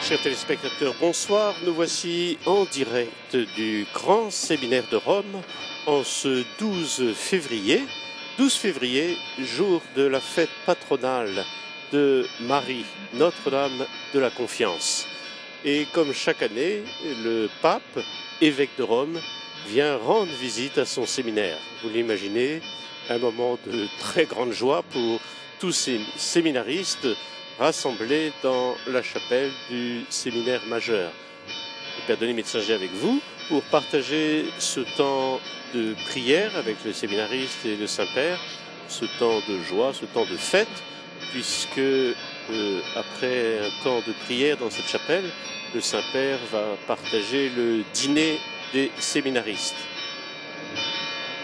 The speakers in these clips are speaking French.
Chers téléspectateurs, bonsoir. Nous voici en direct du Grand Séminaire de Rome en ce 12 février. 12 février, jour de la fête patronale de Marie, Notre-Dame de la Confiance. Et comme chaque année, le pape, évêque de Rome, vient rendre visite à son séminaire. Vous l'imaginez, un moment de très grande joie pour tous ces séminaristes rassemblés dans la chapelle du séminaire majeur. Le Père Denis Metzinger avec vous pour partager ce temps de prière avec le séminariste et le Saint-Père, ce temps de joie, ce temps de fête, puisque après un temps de prière dans cette chapelle, le Saint-Père va partager le dîner des séminaristes.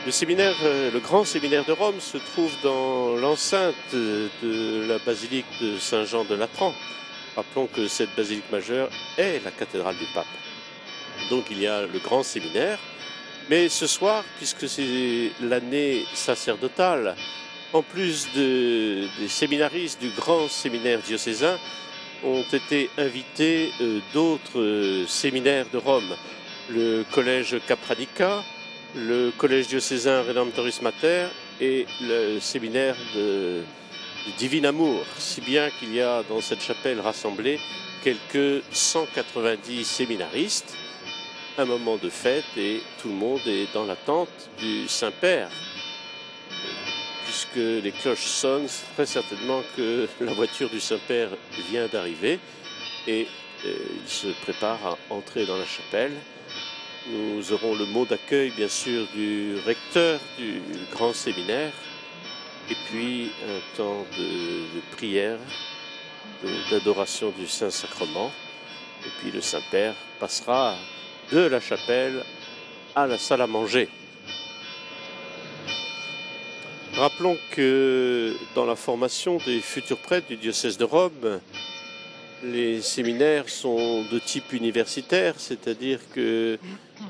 Le grand séminaire de Rome se trouve dans l'enceinte de la basilique de Saint-Jean de Latran. Rappelons que cette basilique majeure est la cathédrale du pape. Donc il y a le grand séminaire. Mais ce soir, puisque c'est l'année sacerdotale, en plus des séminaristes du grand séminaire diocésain, ont été invités d'autres séminaires de Rome. Le collège Capranica, le collège diocésain Redemptoris Mater et le séminaire du Divin Amour, si bien qu'il y a dans cette chapelle rassemblée quelques 190 séminaristes, un moment de fête et tout le monde est dans l'attente du Saint-Père. Puisque les cloches sonnent, c'est très certainement que la voiture du Saint-Père vient d'arriver et il se prépare à entrer dans la chapelle. Nous aurons le mot d'accueil, bien sûr, du recteur du grand séminaire, et puis un temps de prière, d'adoration du Saint-Sacrement. Et puis le Saint-Père passera de la chapelle à la salle à manger. Rappelons que dans la formation des futurs prêtres du diocèse de Rome, les séminaires sont de type universitaire, c'est-à-dire que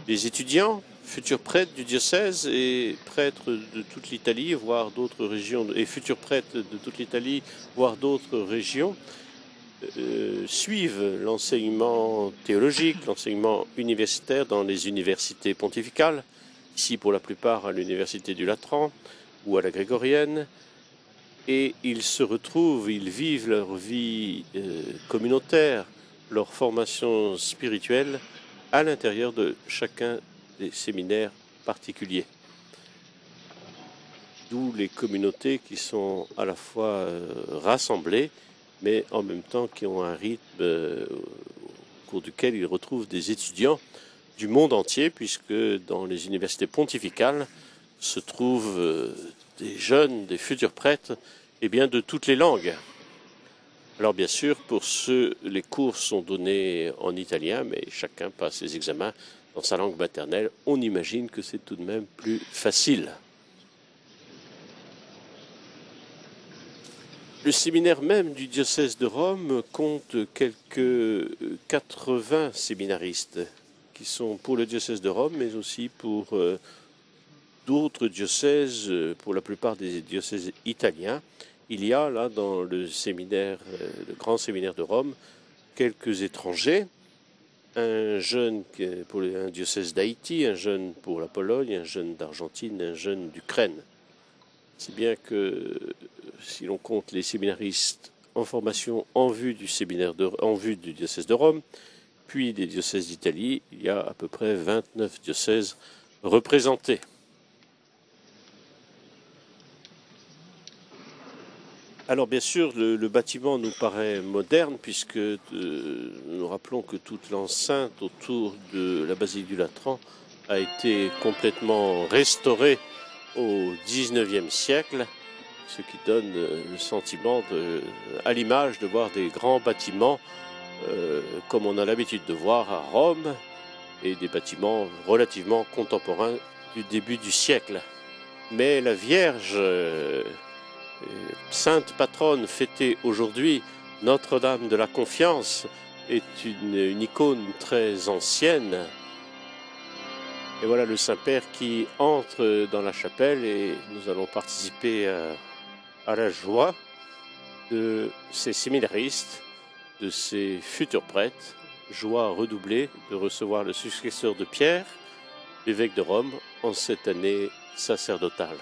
les étudiants, futurs prêtres du diocèse et prêtres de toute l'Italie, voire d'autres régions, et futurs prêtres de toute l'Italie, voire d'autres régions, suivent l'enseignement théologique, l'enseignement universitaire dans les universités pontificales, ici pour la plupart à l'université du Latran ou à la Grégorienne, et ils se retrouvent, ils vivent leur vie communautaire, leur formation spirituelle à l'intérieur de chacun des séminaires particuliers. D'où les communautés qui sont à la fois rassemblées, mais en même temps qui ont un rythme au cours duquel ils retrouvent des étudiants du monde entier, puisque dans les universités pontificales se trouvent des jeunes, des futurs prêtres, et bien de toutes les langues. Alors bien sûr, pour ceux, les cours sont donnés en italien, mais chacun passe ses examens dans sa langue maternelle. On imagine que c'est tout de même plus facile. Le séminaire même du diocèse de Rome compte quelques 80 séminaristes qui sont pour le diocèse de Rome, mais aussi pour d'autres diocèses, pour la plupart des diocèses italiens. Il y a là dans le séminaire, le grand séminaire de Rome, quelques étrangers, un jeune pour un diocèse d'Haïti, un jeune pour la Pologne, un jeune d'Argentine, un jeune d'Ukraine. C'est bien que si l'on compte les séminaristes en formation en vue du diocèse de Rome, puis des diocèses d'Italie, il y a à peu près 29 diocèses représentés. Alors bien sûr, le bâtiment nous paraît moderne puisque nous rappelons que toute l'enceinte autour de la basilique du Latran a été complètement restaurée au XIXe siècle, ce qui donne le sentiment, à l'image, de voir des grands bâtiments comme on a l'habitude de voir à Rome, et des bâtiments relativement contemporains du début du siècle. Mais la Vierge, sainte patronne fêtée aujourd'hui, Notre-Dame de la Confiance, est une icône très ancienne. Et voilà le Saint-Père qui entre dans la chapelle et nous allons participer à la joie de ces séminaristes de ses futurs prêtres, joie redoublée de recevoir le successeur de Pierre, l'évêque de Rome, en cette année sacerdotale.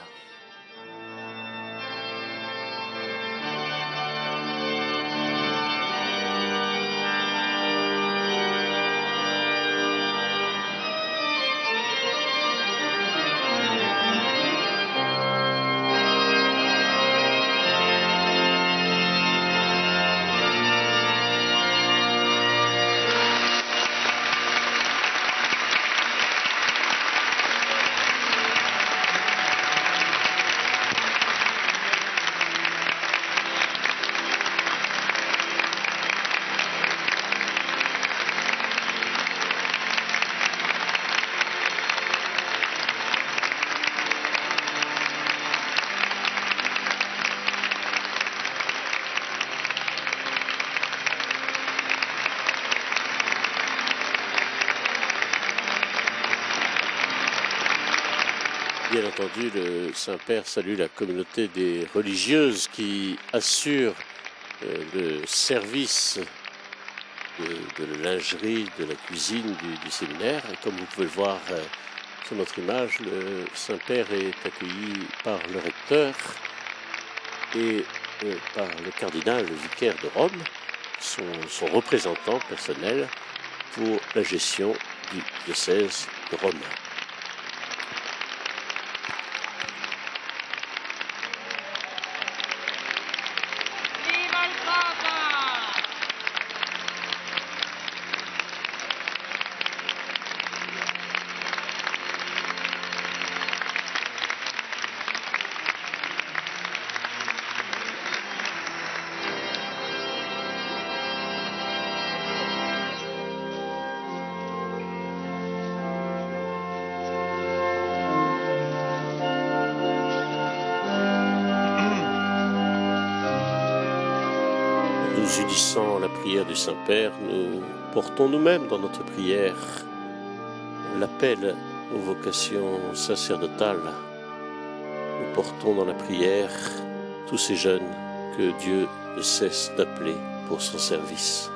Bien entendu, le Saint-Père salue la communauté des religieuses qui assurent le service de la lingerie, de la cuisine du séminaire. Et comme vous pouvez le voir sur notre image, le Saint-Père est accueilli par le recteur et par le cardinal, le vicaire de Rome, son représentant personnel pour la gestion du diocèse de Rome. Nous unissant à la prière du Saint-Père, nous portons nous-mêmes dans notre prière l'appel aux vocations sacerdotales. Nous portons dans la prière tous ces jeunes que Dieu ne cesse d'appeler pour son service.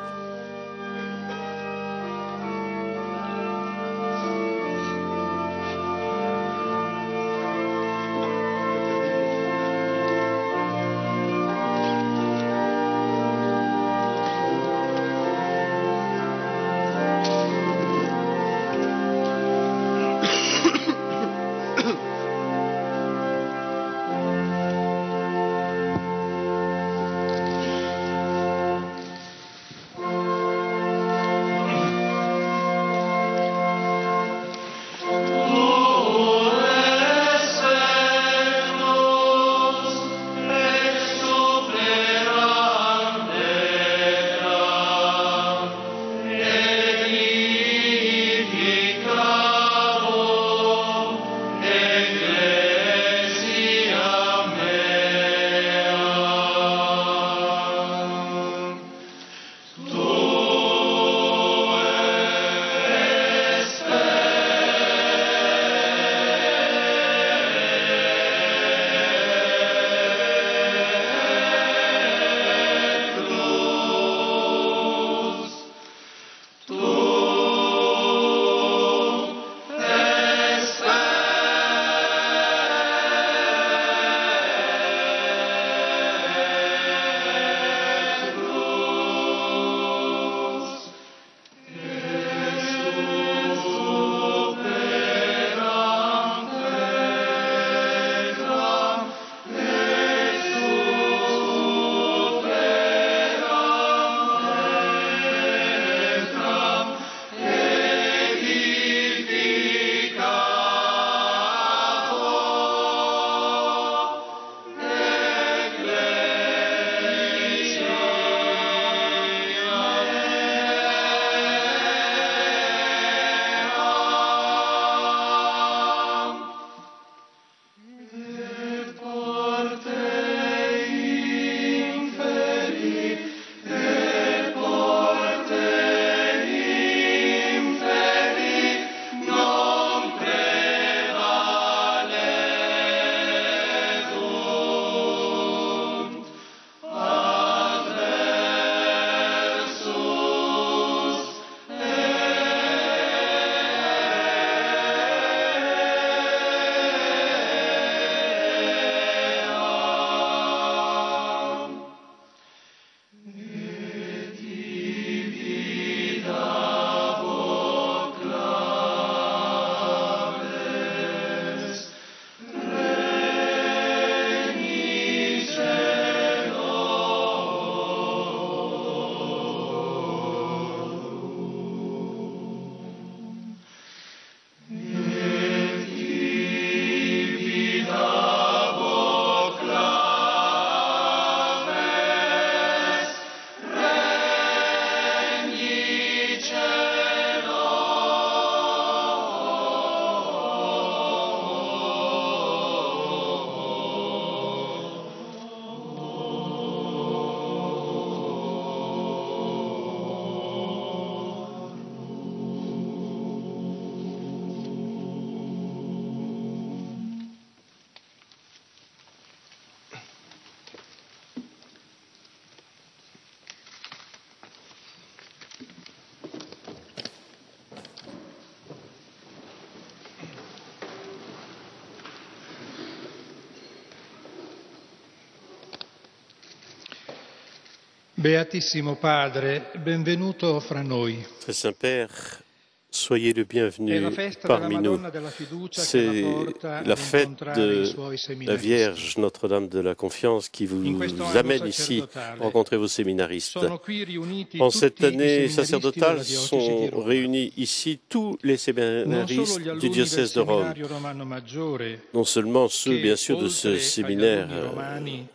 Beatissimo Padre, benvenuto fra noi. Très Saint-Père, soyez le È bienvenu la festa della parmi nous. Madonna della Fiducia che C'est la porta la ad fête incontrare i de suoi la seminaristi. Vierge Notre-Dame de la Confiance qui In questo vous anno amène ici sacerdotale rencontrer vos séminaristes. sono qui riuniti En cette tutti i année seminaristi sacerdotale della diocesi sont di Roma. réunis ici tous les Non solo séminaristes gli du alunni del diocèse de Rome. seminario romano maggiore, Non seulement ceux, bien che sûr, de ce oltre agli séminaire, alunni romani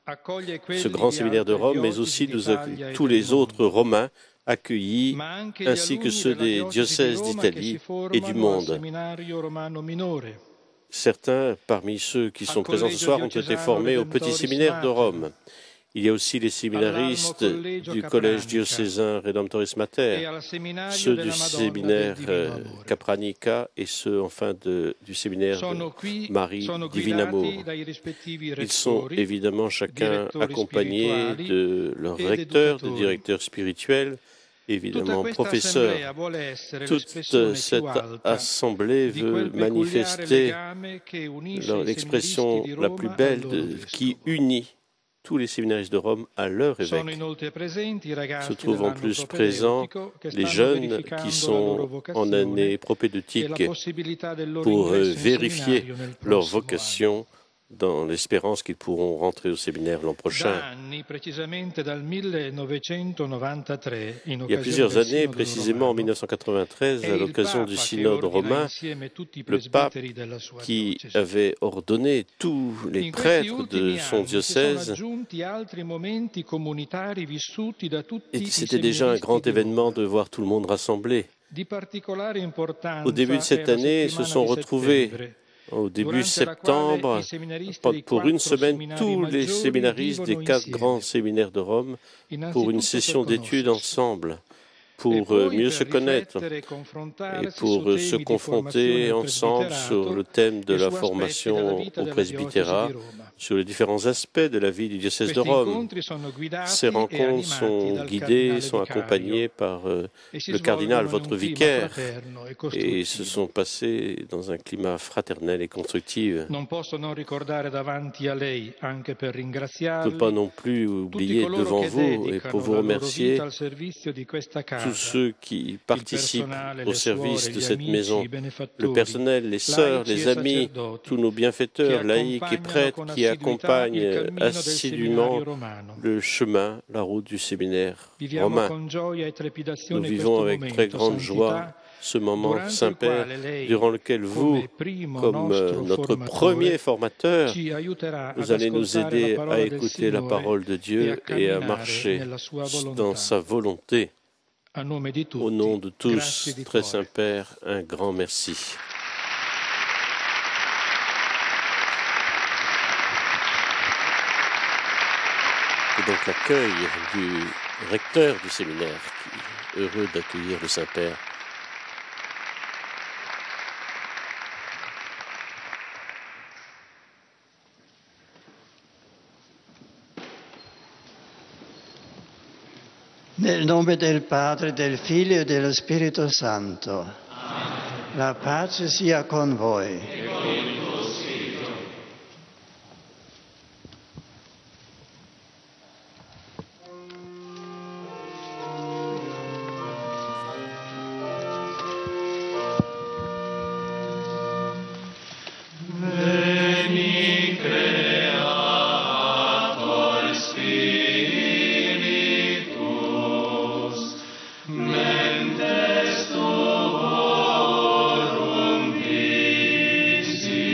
accoglie ce quelli grand di séminaire de altre Rome, mais diocesi aussi d'Italia e tous del les autres mondo, Romains accueillis, ma anche gli ainsi que alunni ceux della des diocesi di diocèses Roma che si d'Italie et du formano al monde. seminario romano minore, Certains parmi ceux qui al sont présents ce collegio soir ont été diocesano formés au petit Redemptoris séminaire de Mater, Rome. Il y a aussi les all'Almo séminaristes Collegio du collège Capranica diocésain Redemptoris e Mater, al seminario ceux du della Madonna del séminaire Divino Amore. Capranica et ceux enfin du séminaire de Sono Marie Divin guidati Amour. dai rispettivi Ils sont rettori, évidemment chacun direttori accompagnés spirituali de leur ed recteur, de educatori. directeur spirituel, Tutta évidemment questa professeur. assemblea vuole essere Toute l'espressione più cette alta assemblée di veut quel peculiare manifester legame che unisce i seminaristi l'expression di la plus Roma al belle loro qui vescovo. unit tous les séminaristes de Rome à leur Sono évêque. inoltre presenti i Se ragazzi trouvent en dell'anno plus présents propedeutico che les stanno jeunes qui verificando la loro sont en année vocazione e la propédeutique possibilità del loro pour ingresso in vérifier seminario nel leur prossimo anno. vocation dans l'espérance qu'ils pourront rentrer au séminaire l'an prochain. Da anni, precisamente dal 1993, in Il y a occasione plusieurs del années, Sinodo précisément en romano, 1993, è à il l'occasion du Papa che synode ordina romain, insieme tutti i le pape presbiteri della sua qui diocesi. avait ordonné tous les In questi prêtres de ultimi son anni si sono diocèse. aggiunti altri momenti comunitari vissuti da tutti Et i c'était déjà un seminaristi grand di événement Roma. de voir tout le monde rassemblé. Di particolare Au début de importanza è cette la année, se settimana sont di retrouvés settembre, au début durante la quale i septembre, seminaristi dei pour une 4 semaine, seminari tous les maggiori séminaristes des vivono 4 grands insieme, séminaires de Rome pour une innanzitutto per session d'études conoscersi ensemble, e pour poi mieux per se connaître riflettere e et confrontarsi su pour se temi di formazione confronter al ensemble sur le presbiterato thème de e la su aspetti della formation vita au della diocesi di presbytérat, Roma. sur les différents aspects de la vie du diocèse de Questi Rome. incontri sono Ces guidati e rencontres animati sont dal guidées, cardinale sont accompagnées vicario par e si le cardinal, svolgono in votre un clima vicaire, fraterno e et se costruttivo. sont passés dans un climat fraternel et constructif. Non posso non ricordare davanti a lei, anche per Je ne peux pas ringraziarli, non plus tutti oublier coloro devant che vous et pour dedicano vous la loro remercier vita al servizio di questa tous casa, ceux qui il participent personale, au le service suore, de gli cette amici, maison, i le benefattori, personnel, les sœurs, laici les e amis, sacerdoti, tous nos che bienfaiteurs, laïcs et accompagnano prêtres con qui assiduità il accompagnent cammino del assidûment seminario romano. le chemin, la route du séminaire Viviamo romain. con gioia e Nous trepidazione vivons questo avec très momento, grande joie santità, ce moment, durante il Saint-Père, quale lei, durant lequel vous, come primo comme nostro notre premier formatore, formateur, ci aiuterà ad vous allez nous ascoltare la aider à parola del écouter la Signore parole de e a Dieu et à camminare marcher nella sua dans volontà. sa volonté. A nome di Au nom tutti, de tous, grazie di très cuore. Saint-Père, un grand merci. Et donc l'accueil du recteur du séminaire, qui est heureux d'accueillir le Saint-Père. Nel nome del Padre, del Figlio e dello Spirito Santo. Amen. La pace sia con voi. E con il tuo spirito. Veni Creator Spiritus, mentes tuorum visi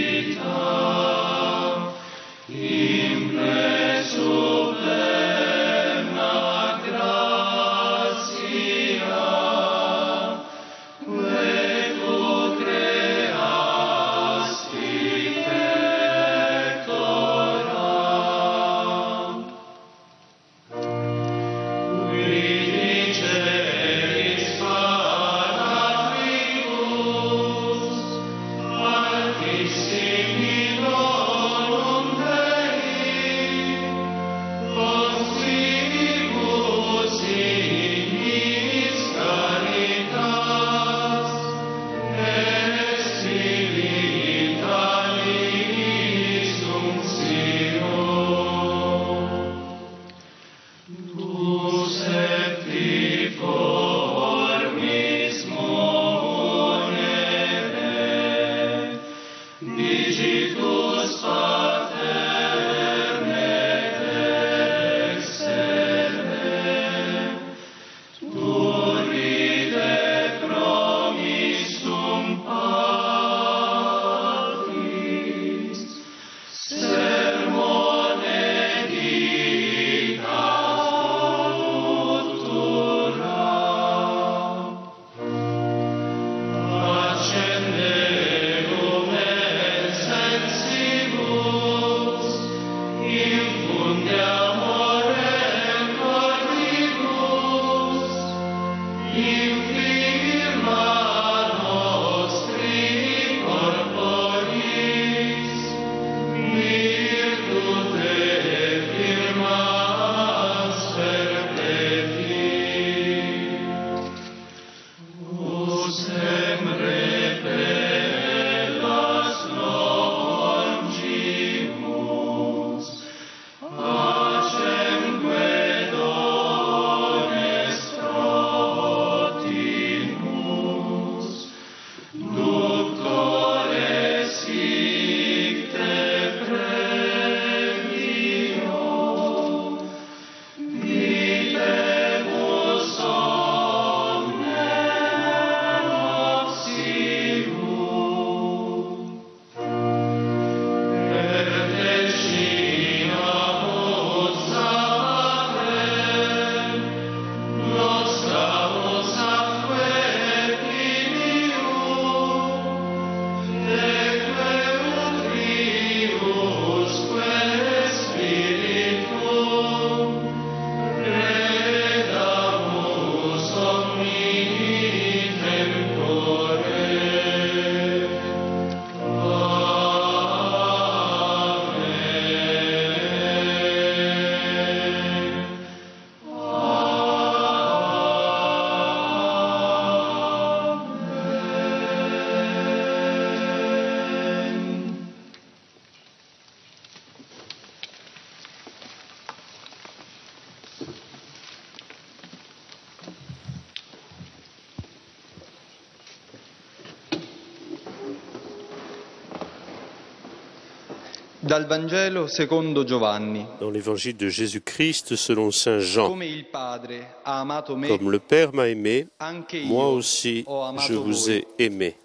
Dal Vangelo secondo Giovanni. Dans l'évangile de Jésus-Christ selon Saint Jean, Come il Padre ha amato me, comme le Père m'a aimé, anche moi io aussi ho amato je vous voi. ai aimé.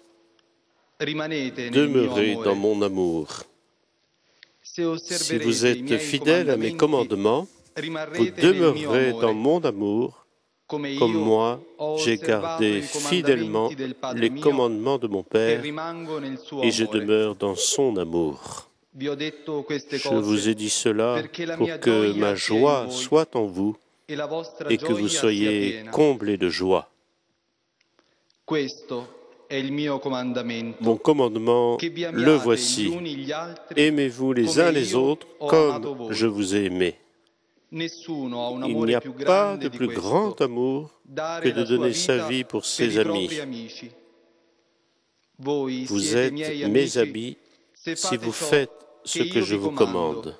Rimanete nel mio Demeurez amore. dans mon amour. Se Si osserverete vous i êtes miei fidèles à mes commandements, vous rimarrete nel mio demeurerez amore. dans mon amour, Come comme io moi ho j'ai osservato gardé i fidèlement comandamenti del Padre les mio commandements de mon e Père rimango nel suo et je amore. demeure dans son amour. Vi ho detto queste Je vous ai dit cose cela perché la pour mia que gioia ma sia in joie voi soit en vous e la vostra et que vous gioia sia soyez piena. comblés de joie. Questo è il mio comandamento. Mon commandement, Che vi le amiate gli voici. uni gli altri Aimez-vous les come uns les io autres ho amato comme voi. je vous ai aimé. Nessuno ha un Il n'y amore a più pas grande de di plus grand questo, amour que dare de la sua donner sa vita vie pour per ses i propri amis. amici. Voi Vous siete êtes miei mes amici amis se si fate vous ciò faites che ce que io je vi vous comando. commande.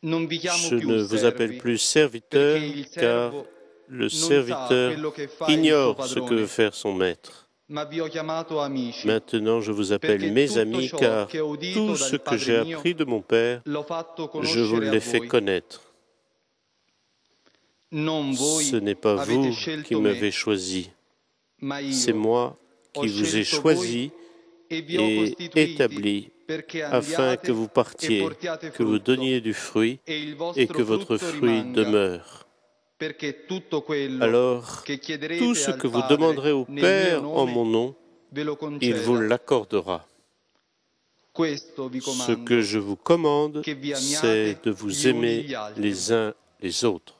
Non vi chiamo Je più ne vous appelle servi, plus perché serviteur, il car servo le non sa serviteur quello che fa il suo ignore ce que veut padrone, faire son maître. ma vi ho chiamato amici, Maintenant, je vous appelle perché mes tutto amis, ciò car che ho udito tout ce dal que j'ai Padre mio appris de mon Père, l'ho fatto je vous conoscere a l'ai fait voi. connaître. Non voi Ce n'est pas avete vous qui scelto m'avez me, choisi, ma c'est io moi ho qui vous ai scelto choisi voi e vi ho et costituiti établi perché afin andiate que vous e partiez, portiate que vous frutto donniez du fruit e il et vostro que votre frutto fruit rimanga, demeure. perché tutto quello Alors, che tout chiederete ce al que vous Padre demanderez au nel mio Père en mon nome nom, ve lo il vous conceda. l'accordera. Questo vi Ce comando, que je vous commande, che vi c'est amiate de gli vous uni aimer gli altri. les uns les autres.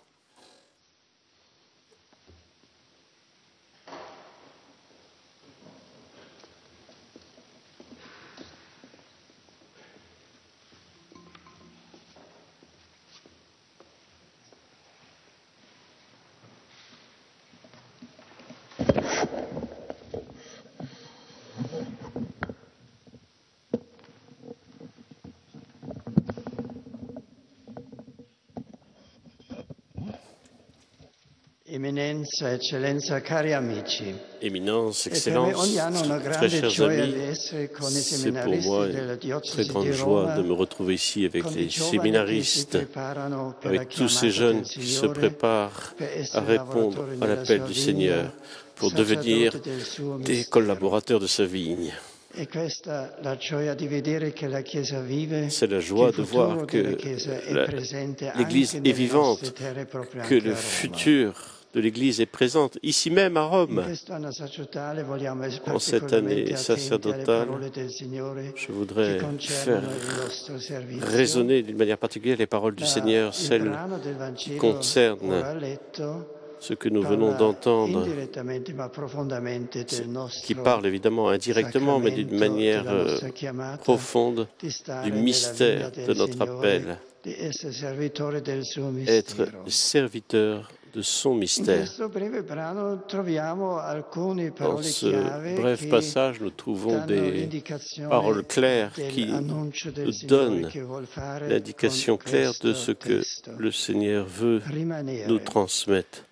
Eminenza, Eccellenza, cari amici, Éminence, è per me Excellence, ogni anno una très grande chers gioia amis, di essere con i c'est pour moi seminaristi della une très diocesi grande di joie Roma, de me retrouver ici avec con i les giovani che si séminaristes, preparano per la avec tous ces chiamata jeunes del qui se Signore, préparent per à essere répondre lavoratori à nella l'appel sua du vigna, Seigneur pour devenir sacerdote del suo des mistero. collaborateurs de sa vigne. E questa la gioia di vedere che la Chiesa vive, C'est la che joie il de voir futuro que della Chiesa è presente l'Église anche est nelle nostre vivante, terre, proprio que anche le a Roma. futur de l'Église est présent ici même à In Rome. quest'anno sacerdotale vogliamo essere En cette année particolarmente attenti alle sacerdotale, parole del Signore je che voudrais faire concernono il nostro servizio. résonner d'une manière particulière les paroles du Seigneur, Il celles brano del qui Vangelo concernent ora letto Ce que nous venons d'entendre, indirettamente ma profondamente del nostro qui parle évidemment indirectement, mais d'une sacramento, manière della nostra chiamata profonde di stare du nella mystère vigna de del notre Signore, appel, di essere servitore del suo être mistero. serviteur de son In mystère. questo breve brano troviamo alcune Dans parole ce chiave bref che passage, nous trouvons danno des l'indicazione paroles claires qui dell'annuncio del nous Signore donnent che vuol fare l'indication con claire de questo ce que testo. le Seigneur veut Rimanere. nous transmettre.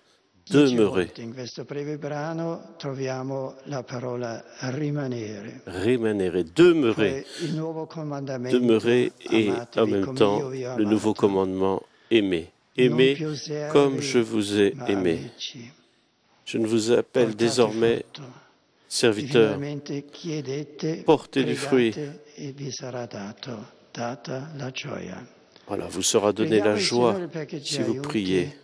10 Demeurer, volte in questo breve brano troviamo la parola rimanere. rémanérer, demeurer, Cioè il nuovo comandamento, demeurer et en amatevi même come temps io vi ho le nouveau amato. commandement, aimer. Non Aimer più servi, comme je vous ai ma aimé. amici. Je ne vous appelle Portate désormais frutto. E serviteur. finalmente chiedete, Portez du fruit. pregate e vi sarà data la gioia. Voilà, vous sera donné la Preghiamo il joie Signore perché ci si vous aiuti priez.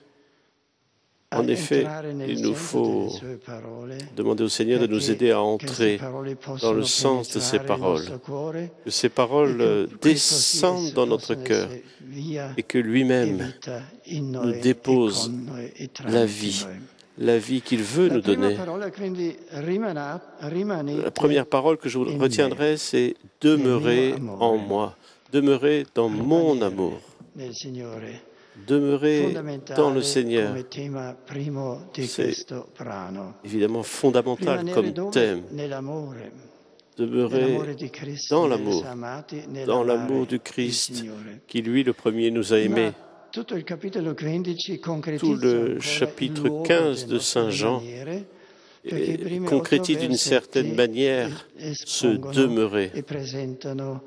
a En effet, entrare nel il nous senso delle faut sue parole, demander au Seigneur de nous perché aider à queste entrer parole dans possono le sens de ces penetrare il paroles, nostro cuore que ces e paroles che questo descendent dans notre possano cœur essere via et que e lui-même vita in nous noi e dépose con noi e la tramite vie, noi. la vie qu'il veut La nous prima donner. parola quindi rimanete La première parole que je in me, retiendrai, c'est demeurer nel mio en amore. moi, demeurer dans mon rimanere amour, nel Signore. demeurer dans le Fondamentale Seigneur. come tema primo di C'est questo brano. évidemment fondamental Rimanere comme dove? thème, Nell'amore demeurer di Cristo, dans nell'essere l'amour, amati, dans nell'amare l'amour du il Christ, Signore. qui lui le premier nous a aimés. Ma tutto il capitolo 15 Tout concretizza le ancora il chapitre luogo 15 del de nostro Saint Jean rimanere, perché i primi 8 concrétise d'une certaine versetti manière ce espongono demeurer. e presentano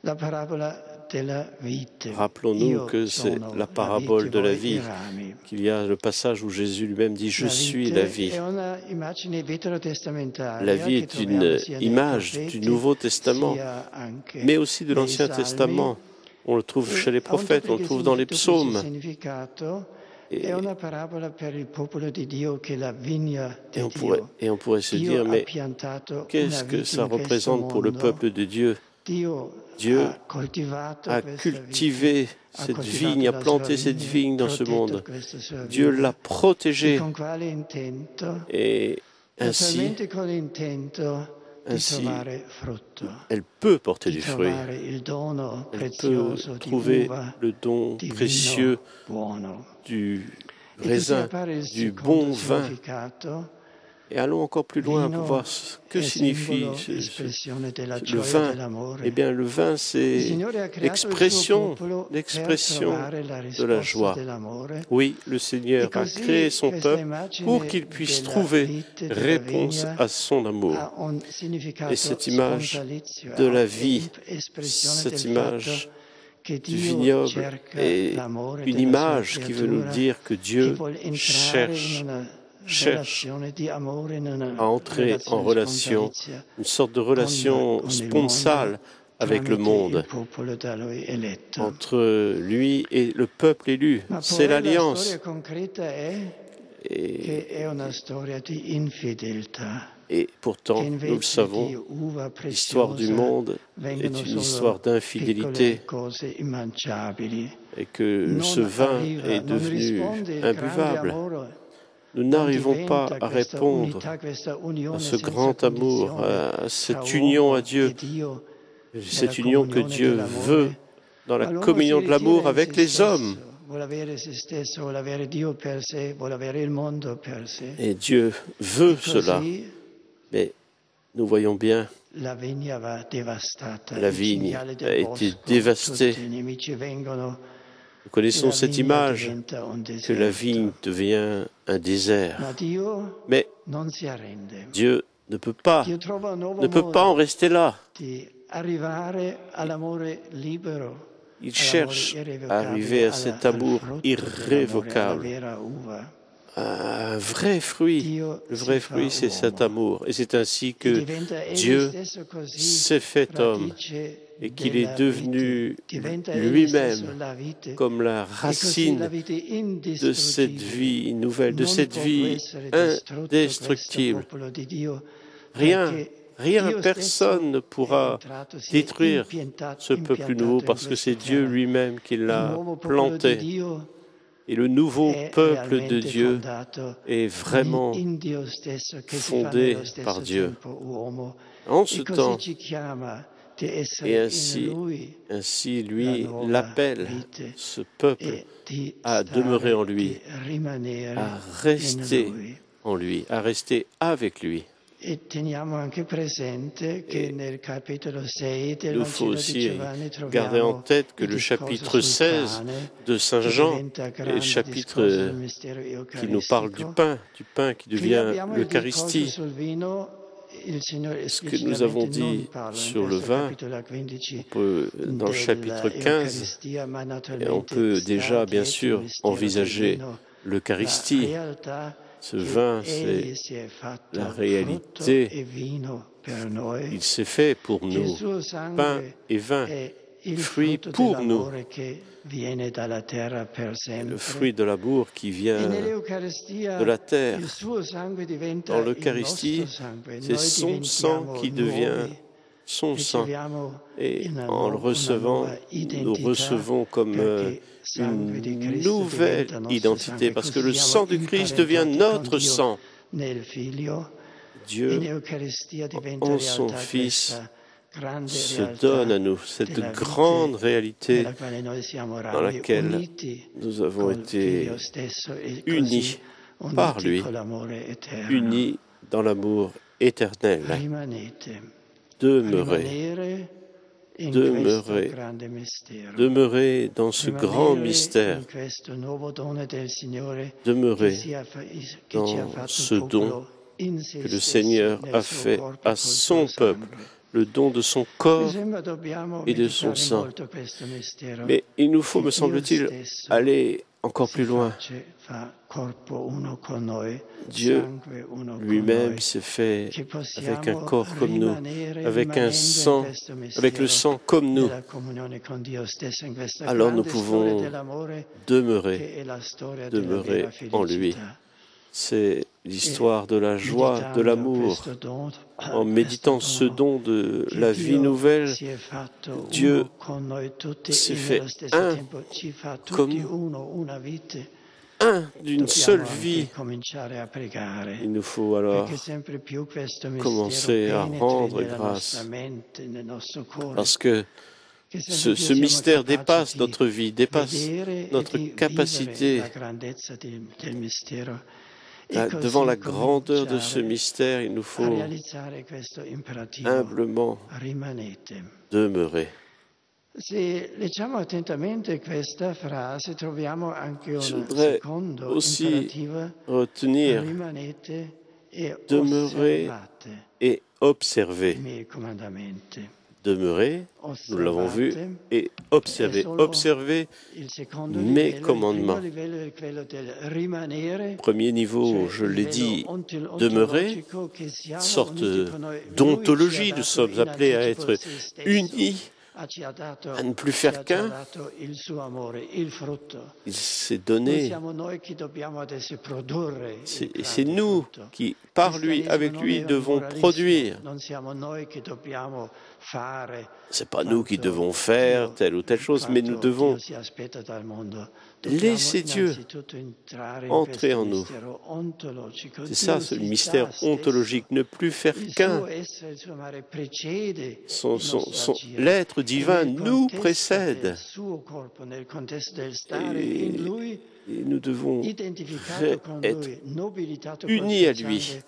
la parabola della vite. Rappelons-nous Io que c'est sono la parabole de la voi i vie, rami. qu'il y a le passage où Jésus lui-même dit « Je La suis vite la vie ». è una immagine La veterotestamentaria vie che est troviamo une sia nei image profeti, du Nouveau Testament, sia anche mais aussi de nei l'Ancien Salmi. Testament. On le trouve chez les E ha un prophètes, on le trouve dans les duplice psaumes. significato. Et, È una parabola per il popolo di Dio che è la vigna di Dio. on pourrait se Dio dire, ha mais piantato qu'est-ce una que vite ça in questo représente pour le mondo. peuple de Dieu? Dio Dieu ha coltivato a questa vite, cultivé ha cette coltivato vigne, a la planté sua cette vigna, vigne dans ce protetto monde. questa sua Dieu vigna. l'a E protégée con quale intento? et ainsi, Naturalmente con l'intento di ainsi, trovare frutto, elle peut porter di du fruit. trovare il dono Elle peut prezioso di trouver uva, le don di précieux vino buono. du E qui raisin, appare il du secondo bon vin. significato. Et allons encore plus loin pour Vino voir ce que è signifie simbolo, espressione della le gioia vin. dell'amore. Eh bien, le vin, Il c'est Signore ha creato il suo l'expression popolo per l'expression trovare la de la risposta joie. dell'amore. Oui, le Seigneur E a così créé son questa peuple immagine pour qu'il puisse della trouver vite, della réponse vigna, à son amour. ha un significato Et cette image sponsalizio, de la è vie, espressione cette del image fatto che du Dio vignoble cerca est l'amore une della sua image qui veut nous creatura, dire que che Dieu vuole entrare cherche, in una cherche relazione di amore, in una à entrer en relazione relation, sponsalizia une sorte de relation con il sponsale mondo, avec le tramite monde, il popolo da lui eletto. entre lui et le peuple élu. Ma C'est poi la l'alliance. storia concreta è Et, che è una storia di infedeltà. et pourtant, Che nous le invece savons, di uva l'histoire du preziosa monde vengono est une solo histoire d'infidélité piccole cose immangiabili. et que Non ce vin arriva, est non devenu risponde il grande imbuvable. amore. Nous Non n'arrivons pas diventa à questa répondre unità, questa unione à ce senza grand amour, condizione à tra cette uomo union à e Dieu, Dio, cette nella union que comunione Dieu dell'amore. veut dans la Ma l'uomo communion si de l'amour ritira in avec se les hommes. stesso, vuole avere se stesso, vuole avere Dio per sé, vuole avere il mondo per sé. Et Dieu veut E cela. così Mais nous voyons bien, la vigna va devastata, la il vigne cinghiale a del été bosco, dévastée. tutti i nemici vengono, Nous connaissons la cette vigna image diventa un que la vigne deserto. devient un désert. Ma Dio Mais non si arrende. Dieu ne peut pas, Dio trova un nuovo ne peut pas en modo rester là. di arrivare all'amore libero, Il all'amore cherche à irrevocabile, arriver à cet al amour frutto dell'amore, alla irrévocable. vera uva. Un vrai fruit. Dio Le si vrai fa fruit, c'est cet uomo. amour. Et c'est ainsi E que diventa egli Dieu stesso così s'est fait homme radice et qu'il della est devenu vite. Diventa egli stesso lui-même la vite. comme la E così la racine vite de cette indistruttibile. vie nouvelle, de Non cette può vie essere distrutto questo indestructible. popolo di Dio, Rien, perché rien, Dio personne ne stesso pourra è entrato, si è détruire ce peuple impiantato nouveau in parce que questa c'est Dieu terra. lui-même qui Il l'a nuovo popolo di planté. Dio Et le nouveau è peuple de realmente Dieu fondato est vraiment in Dio stesso che si fa fondé nello stesso par Dieu. tempo uomo En e ce così temps, ci chiama di et essere in ainsi, lui ainsi la lui nuova l'appelle, vite ce peuple, e di à demeurer en stare, lui, di rimanere à in rester lui. en lui, à rester avec lui. E teniamo anche presente che Et nel capitolo 6 il del nous faut Vangelo di aussi Giovanni garder en troviamo tête que il le discorso chapitre sul 16 pane de Saint che Jean diventa est grande chapitre discorso del mistero qui nous parle eucaristico. du pain qui Qui devient abbiamo il discorso l'Eucharistie. sul vino, il Signore Ce que nous avons esplicitamente non dit parla in sur le questo vin, capitolo on 15 peut, dans le chapitre 15, dell'Eucaristia, ma et on naturalmente peut sta déjà, bien dietro il sûr, mistero del envisager vino. La l'Eucharistie. realtà Ce che vin, Egli c'est si è fatto la frutto réalité. e vino per noi, Il s'est fait pour che il nous, suo pain sangue et vin, è il fruit frutto pour nous, dell'amore che viene dalla terra per le sempre. fruit de l'amour qui E vient de nell'Eucaristia la terre. il suo sangue diventa Dans il nostro l'Eucharistie, sangue, c'est noi son sang diventiamo qui devient nuovi, son sang. riceviamo Et una, en le una recevant, nuova nous identità recevons comme perché sangue di une Cristo nouvelle diventa nostro identité, sangue, parce que così le siamo sang de Christ devient imparentati con notre Dio sang. nel Figlio. Dieu, In Eucaristia diventa en son realtà Fils, questa grande se donne realtà à nous cette della grande vite réalité nella quale noi siamo dans rami laquelle uniti nous avons col été Figlio stesso e unis così par uniti lui, con l'amore eterno. unis dans l'amour éternel. Rimanete, Demeurez, rimanere in questo demeurez, grande mistero. demeurez dans ce grand Rimanere mystère, in questo nuovo dono del Signore che demeurez ci ha fatto dans un ce don popolo in se que le stesso, Seigneur nel a suo fait corpo à col suo son peuple, sangue. le don de son Mi corps sembra dobbiamo et de son meditare sang. molto questo mistero. Mais il nous faut, Che me Dio semble-t-il, stesso aller encore si plus loin. fa corpo uno con noi, Dieu sangue uno con lui-même noi, s'est fait che avec un possiamo corps comme nous, rimanere avec un rimanendo in sang, questo avec le mistero sang comme nous. della comunione con Dio stesso, in questa Alors nous grande storia pouvons dell'amore demeurer, che è la storia della demeurer vera en lui. felicità. C'est l'histoire de la joie, de Meditando l'amour. questo dono, En méditant ce don de che la vie Dio nouvelle, si è fatto Dieu uno con noi tutti s'est e fait nello stesso un tempo ci fa comme tutti nous. uno, una vite. Un d'une seule Dobbiamo vie. anche cominciare a pregare, Il nous faut alors perché sempre più questo commencer mistero à penetri rendre nella nostra grâce, mente, nel nostro cuore, parce que che sempre ce più siamo mystère capaci dépasse di notre vie, dépasse vedere e notre di vivere capacité. la grandezza del mistero. E Devant la così grandeur de ce cominciare mystère, il nous a faut realizzare questo imperativo. humblement Rimanete. demeurer. Se leggiamo attentamente questa frase, troviamo anche Je un voudrais secondo aussi imperativo. retenir, Rimanete e demeurer osservate et i observer. miei comandamenti. Demeurer, nous l'avons vu, Osservate. et observer. È solo Observer il secondo mes livello. Il primo commandements. livello è quello del rimanere, Premier niveau, cioè je il l'ai livello dit, demeurer, ontologico che siamo sorte uniti con noi. Lui ci ha d'ontologie, nous dato sommes appelés à innanzitutto être se stesso. unis, Ci ha dato, à ne plus ci ha faire già qu'un. dato il suo amore, il frutto. Il s'est Non donné. siamo noi che dobbiamo adesso produrre il C'est grande nous frutto. qui, par lui, Cristianesimo avec non lui, è un devons moralismo, produire. non siamo noi che dobbiamo fare C'est pas nous qui quanto devons faire Dio- telle ou telle chose, mais nous quanto devons Dio si aspetta dal mondo. laisser Dobbiamo Dieu innanzitutto entrare in entrer questo en nous. mistero ontologico. C'est Dio ça, ce si mystère dà stesso. ontologique, ne plus faire Il qu'un. suo essere, il suo amore precede Son, il son, nostro son- agire. l'être E divin nel nous contesto précède. del suo corpo, nel contesto del stare Et, in lui, et nous devons identificato con être lui, nobilitato unis col à suo lui, sangue,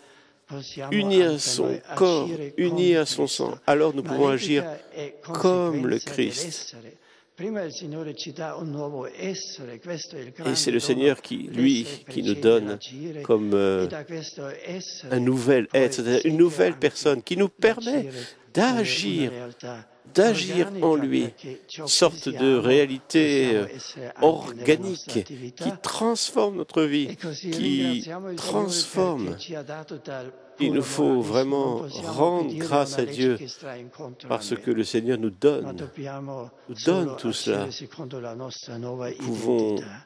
possiamo unis à anche son noi corps, agire unis come à son Cristo. sang. Alors nous Ma pouvons agir l'etica è comme le conseguenza Christ. dell'essere. Prima il Signore ci dà un nuovo essere, questo è il grande Et c'est le dono. Seigneur qui, lui, L'essere qui nous precede donne l'agire, comme e da questo essere un nouvel poi être, c'est-à-dire une segue nouvelle anche personne qui nous permet l'agire come una d'agir, realtà d'agir en organica, lui, perché ciò une che sorte de siamo réalité possiamo essere anche nella nostra organique qui attività. transforme notre vie, E così qui ringraziamo il Signore transforme. perché ci ha dato dal Il puro nous faut moralismo. vraiment Non possiamo rendre obbedire a grâce una à legge Dieu che sta incontro a parce me, que le Seigneur nous ma donne dobbiamo nous solo donne tout agire cela. secondo la nostra nuova Nous pouvons identità. Non è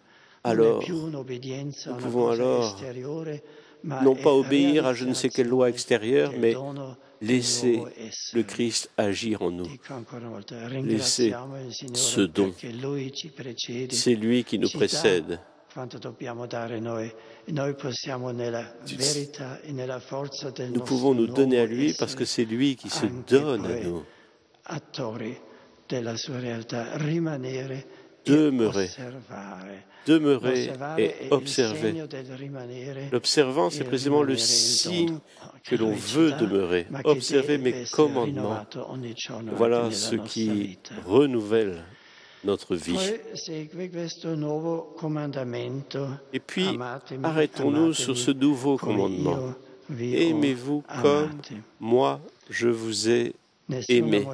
alors, più un'obbedienza a nous una pouvons cosa alors esteriore, ma non è pas obéir à je ne sais quelle loi extérieure, del mais dono del laisser nuovo essere. le Christ agir en nous. Dico ancora una volta, Laissez ringraziamo il ce Signore don. perché Lui ci precede, C'est lui qui nous ci dà précède. quanto dobbiamo dare noi. Noi possiamo nella verità e nella forza del Nous nostro pouvons nous donner à nuovo lui parce que essere c'est lui qui se anche donne à poi nous. attori della sua realtà, rimanere Demeurer. e osservare. Demeurer L'osservare et è il observer. segno del rimanere. L'observance est précisément le signe que l'on veut demeurer. Observer mes commandements. Voilà ce qui renouvelle notre vie. Et puis, arrêtons-nous sur ce nouveau commandement. Aimez-vous comme moi je vous ai aimé.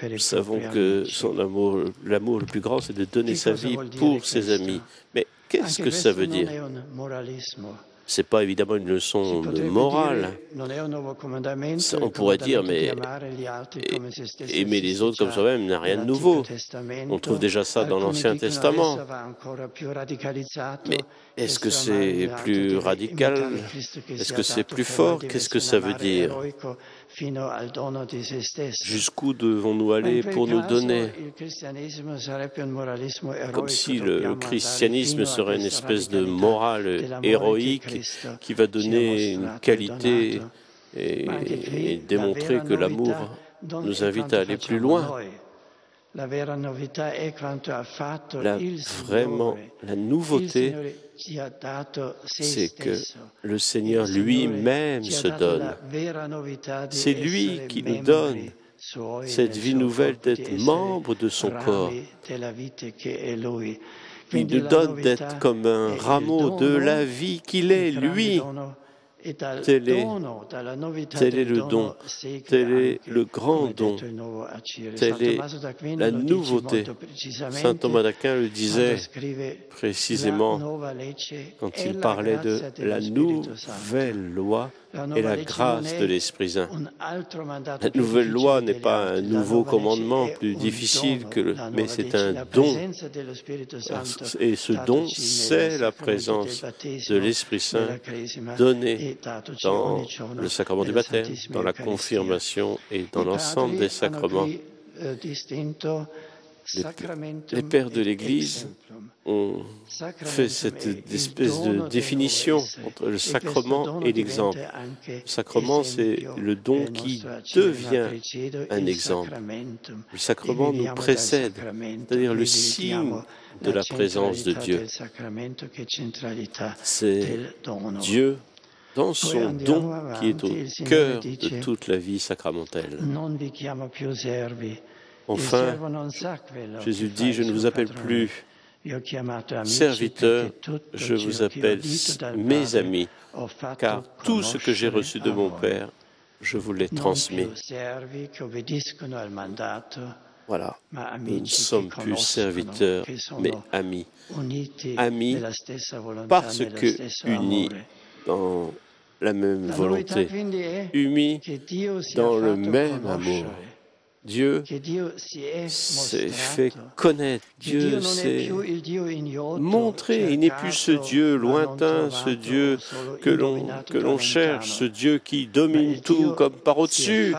Nous savons que l'amour le plus grand, c'est de donner sa vie pour ses amis. Mais qu'est-ce que ça veut dire? Ce n'est pas évidemment une leçon de morale. On pourrait dire, mais aimer les autres comme soi-même n'a rien de nouveau. On trouve déjà ça dans l'Ancien Testament. Mais est-ce que c'est plus radical? Est-ce que c'est plus fort? Qu'est-ce que ça veut dire? Jusqu'où devons-nous aller pour nous donner? Comme si le christianisme serait une espèce de morale héroïque qui va donner une qualité et démontrer que l'amour nous invite à aller plus loin. Vraiment, la nouveauté, c'est que le Seigneur lui-même se donne. C'est lui qui nous donne cette vie nouvelle d'être membre de son corps. Il nous donne d'être comme un rameau de la vie qu'il est, lui. Tel est le don, tel est le grand don, telle est la nouveauté. Saint Thomas d'Aquin le disait précisément quand il parlait de la nouvelle loi et la grâce de l'Esprit Saint. La nouvelle loi n'est pas un nouveau commandement plus difficile mais c'est un don. Et ce don, c'est la présence de l'Esprit Saint donnée dans le sacrement du baptême, dans la confirmation et dans l'ensemble des sacrements. Les pères de l'Église ont fait cette espèce de définition entre le sacrement et l'exemple. Le sacrement, c'est le don qui devient un exemple. Le sacrement nous précède, c'est-à-dire le signe de la présence de Dieu. C'est Dieu dans son don qui est au cœur de toute la vie sacramentelle. Enfin, Jésus dit, je ne vous appelle plus serviteurs, je vous appelle mes amis, car tout ce que j'ai reçu de mon Père, je vous l'ai transmis. Voilà, nous ne sommes plus serviteurs, mais amis. Amis parce que unis dans la même volonté, unis dans le même amour. Dieu s'est fait connaître, Dieu s'est montré. Il n'est plus ce Dieu lointain, ce Dieu que l'on cherche, ce Dieu qui domine tout comme par au-dessus.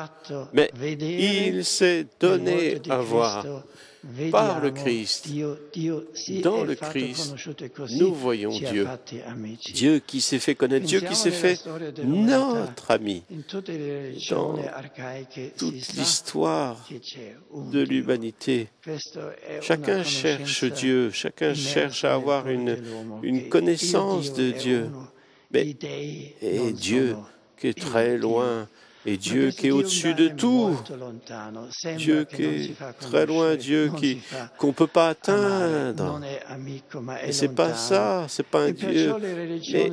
Mais il s'est donné à voir par le Christ. Dans le Christ, nous voyons Dieu. Dieu qui s'est fait connaître, Dieu qui s'est fait notre ami. Dans toute l'histoire de l'humanité, chacun cherche Dieu, chacun cherche à avoir une connaissance de Dieu. Mais et Dieu qui est très loin, et Dieu qui est au-dessus de tout, Dieu qui est très loin, Dieu qu'on ne peut pas atteindre. Et c'est pas ça, c'est pas un Dieu. Mais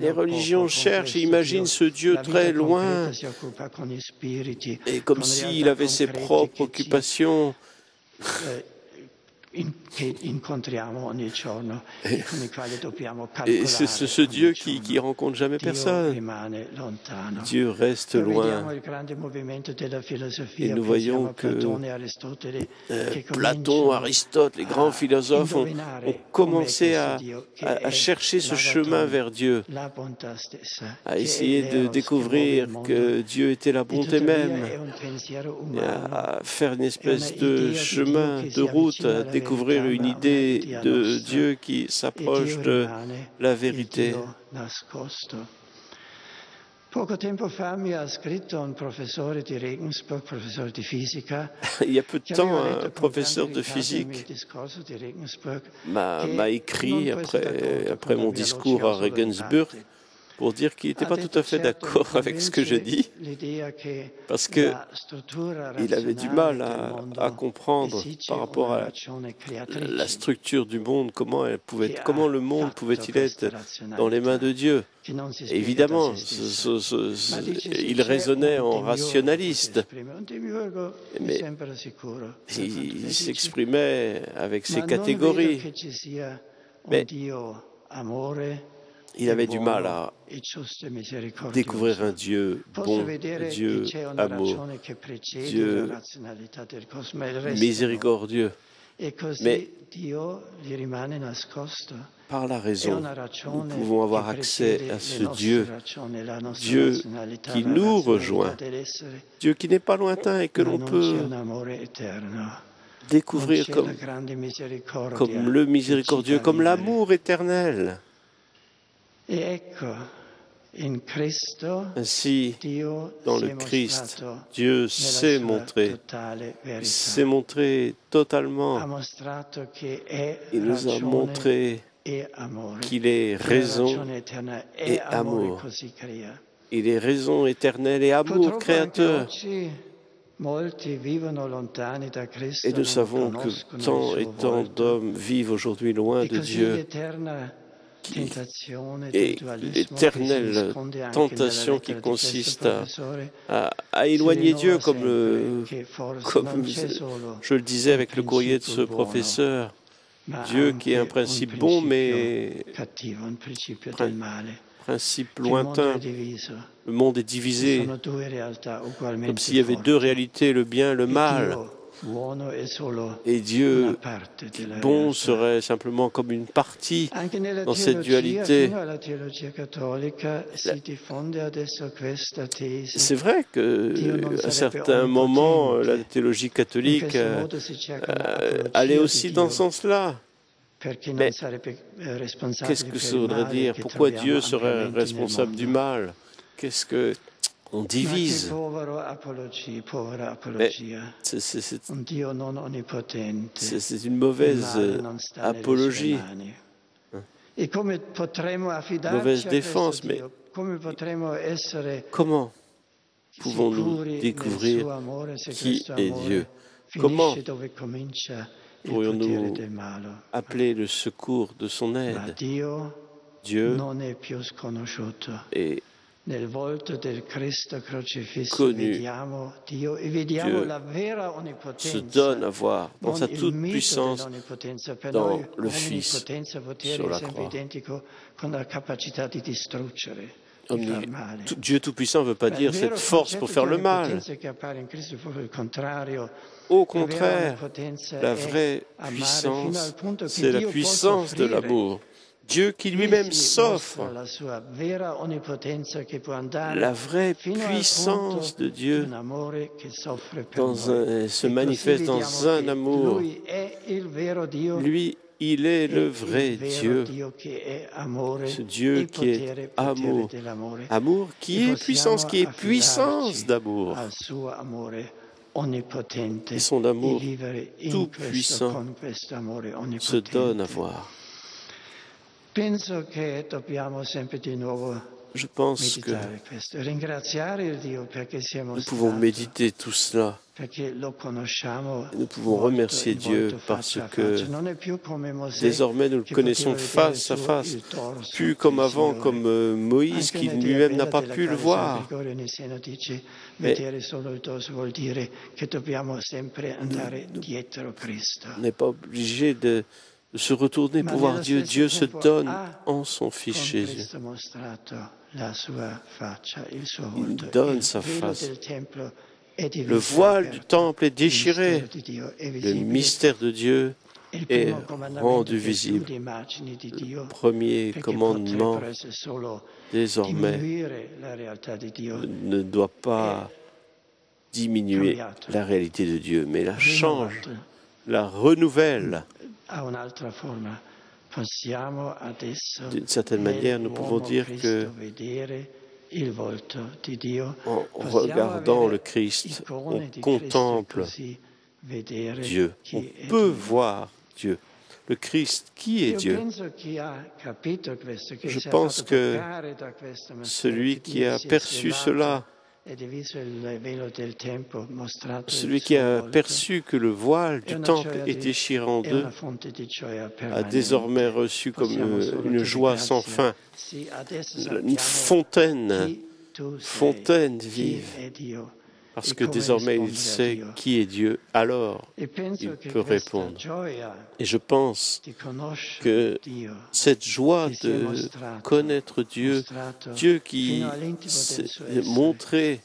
les religions cherchent et imaginent ce Dieu très loin, et comme s'il avait ses propres occupations. Et c'est ce Dieu qui rencontre jamais personne. Dieu reste loin. Et nous voyons que Platon, Aristote, les grands philosophes ont commencé à chercher ce chemin vers Dieu, à essayer de découvrir que Dieu était la bonté même, et à faire une espèce de chemin, de route, à découvrir c'est-à-dire une idée de Dieu qui s'approche de la vérité. Poco tempo fa mi ha scritto un professore di Regensburg, professore di fisica, Il y a peu de che temps, aveva un letto con professeur grande de ritardo il mio physique discorso di Regensburg, m'a che écrit non può essere accolto après con mon la mia discours logica à solo in Regensburg parte. pour dire qu'il n'était Ha pas tout detto, à fait certo, mi d'accord avec ce que je convince dis, l'idea che parce que la struttura il avait du razionale mal del à mondo comprendre esige par rapport una à ragione la creatrice structure du monde, che comment ha le monde fatto pouvait-il questa être dans les mains razionalità, de Dieu. che non si Et spiega da se évidemment, stessa. Ma dice, se il c'è raisonnait un en demiurgo, si rationaliste, esprime, un demiurgo mi mais sembra sicuro. il s'exprimait avec ses Ma non vedo catégories. che ci sia un Mais Dio amore il e avait du mal buono à e giusto e découvrir un misericordioso. Dieu Posso bon, un vedere che Dieu c'è una amour, ragione che precede la Dieu razionalità del cosmo, ma il resto no. miséricordieux. E Mais così Dio gli rimane nascosto. par la È raison, una nous ragione pouvons che avoir accès precede à le ce nostre Dieu, ragioni, la nostra Dieu razionalità, qui la nous razionalità rejoint, dell'essere, Dieu qui n'est pas lointain et que ma l'on non c'è peut un amore eterno. Non découvrir c'è la grande misericordia comme le che ci miséricordieux, fa comme vivere. l'amour éternel. E ecco, in Cristo Ainsi, Dio dans si le è Christ, mostrato Dieu nella s'est sua montré, totale il s'est verità. montré Ha totalement. mostrato che è Il nous a ragione montré e amore. qu'il est Che la raison ragione eterna è et amore, amour. così crea. Il est raison éternelle et amour Purtroppo anche créateur. oggi molti vivono lontani da Et Cristo, nous non savons que conoscono il tant et suo tant volto. d'hommes vivent aujourd'hui loin E de così Dieu l'eterna qui, tentazione del et dualismo che si l'éternelle nasconde anche nella tentation qui lettera di questo consiste professore à si éloigner Dieu, rinnova sempre, che forse non comme c'è solo je le disais un avec le courrier de principio ce buono, professeur. ma Dieu qui est un anche un principe bon, principio mais cattivo, un principio del male. principe Che il mondo è lointain. diviso. Le monde est Ci divisé, sono due realtà comme ugualmente s'il y avait deux forti. réalités, le bien et le E mal. Dio buono è solo Et una Dieu parte della bon realtà. serait simplement comme une partie Anche nella dans cette teologia, dualité. fino alla teologia cattolica, si diffonde adesso questa tesi. C'est vrai Dio non qu'à sarebbe certains moments, la onnipotente. théologie In catholique questo modo si cerca allait un'apologia aussi di dans ce Dio, senslà. perché non Mais sarebbe qu'est-ce responsabile que per ça il voudrait male dire? che Pourquoi troviamo Dieu serait ampiamente nel responsable du mondo. mal? Qu'est-ce que on Ma che divise? povera apologia. C'est Un Dio non onnipotente. c'est une Il mauvaise male non sta nelle sue apologie, mani. E come potremo affidarci mauvaise a questo défense. Mais Dio? Come potremo essere comment pouvons-nous sicuri nel découvrir suo amore se qui questo est Dieu? amore Comment finisce dove comincia il pourrions-nous potere del male? appeler le secours de son Ma aide? Dio Dieu non è più sconosciuto. est Nel volto del Cristo crocifisso connu. vediamo Dio e vediamo Dieu la vera se onnipotenza. donne à voir dans Non sa il toute mito puissance dell'onnipotenza. Per dans noi le Fils onnipotenza, potere sur è la sempre croix. identico con la capacità di distruggere, di far male. Dieu Tout-Puissant ne veut pas Ma il dire vero cette force pour concetto faire di le mal. onnipotenza che appare in Cristo è proprio il contrario. Au La vera contraire, onnipotenza la è vraie amare fino al puissance, punto che c'est la Dio può puissance de soffrire. l'amour. Dieu qui Qui lui-même si mostra s'offre. la sua vera onnipotenza che può andare La vraie fino al puissance punto de di Dieu un amore che soffre per se noi. E manifeste così dans vediamo un che amour. Lui è il vero Dio, Lui, il est è le il vrai vero Dieu, Dio che è amore ce Dieu e qui est potere amour. dell'amore. Amour E qui est puissance, possiamo qui est puissance affidarci d'amour. al suo amore onnipotente Et son e amour vivere tout in questo, puissant con questo amore se donne à onnipotente. voir. Penso che dobbiamo sempre di nuovo Je pense que meditare questo, ringraziare il Dio perché si è nous pouvons mostrato, méditer tout cela. perché lo conosciamo Et nous pouvons volto remercier in Dieu volto, parce faccia a que faccia. Non è più come Mosè désormais nous le che connaissons poteva vedere face à solo face, il torso plus comme del avant, Signore. comme Moïse Anche qui un'idea lui-même n'a bella pas della pu le quale San voir. Gregorio Niceno dice Mais vedere solo il torso vuol dire che dobbiamo sempre andare dietro Cristo. on n'est pas obligé de se retourner Ma pour voir nello Dieu. stesso Dieu se tempo donne ha en son Fils con Jésus. Cristo mostrato la sua faccia, il suo Il volto. donne Il sa velo face. del Tempio è di Le vista voile du aperta. temple est Il déchiré. mistero di Dio è Le visibile. mystère de Dieu Il est primo comandamento rendu che visible. esclude immagini di Dio, Premier perché commandement, potrebbero essere solo désormais, diminuire la realtà di Dio, ne doit pas diminuer cambiato, la réalité de Dieu, mais la change, rinnovato la renouvelle. A un'altra forma. Possiamo adesso D'une certaine manière, nous pouvons nell'uomo dire Cristo que vedere il volto di Dio. en Possiamo regardant avere le Christ, icone on di Cristo e contemple così vedere Dieu. chi On è peut Dio. voir Dieu. Le Christ, qui est Io Dieu? penso chi ha capito questo, che Je si è pense fatto que toccare da questo mistero, celui che qui a si è perçu svelato cela, e diviso il velo del tempo, mostrato il celui qui suo a volto, perçu que le voile è du una temple gioia est déchiré en è deux, una fonte di gioia a permanente. désormais reçu comme Possiamo solo une dire joie sans grazie. fin, Sì, adesso une sappiamo fontaine, chi tu sei, fontaine chi vive, è Dio parce e que come désormais il rispondere a sait Dio. qui est Dieu, alors E penso il che peut questa répondre. gioia Et je pense di conoscere que Dio, cette joie che si è de mostrato connaître Dieu, Dieu qui fino all'intimo del s'est suo essere, montré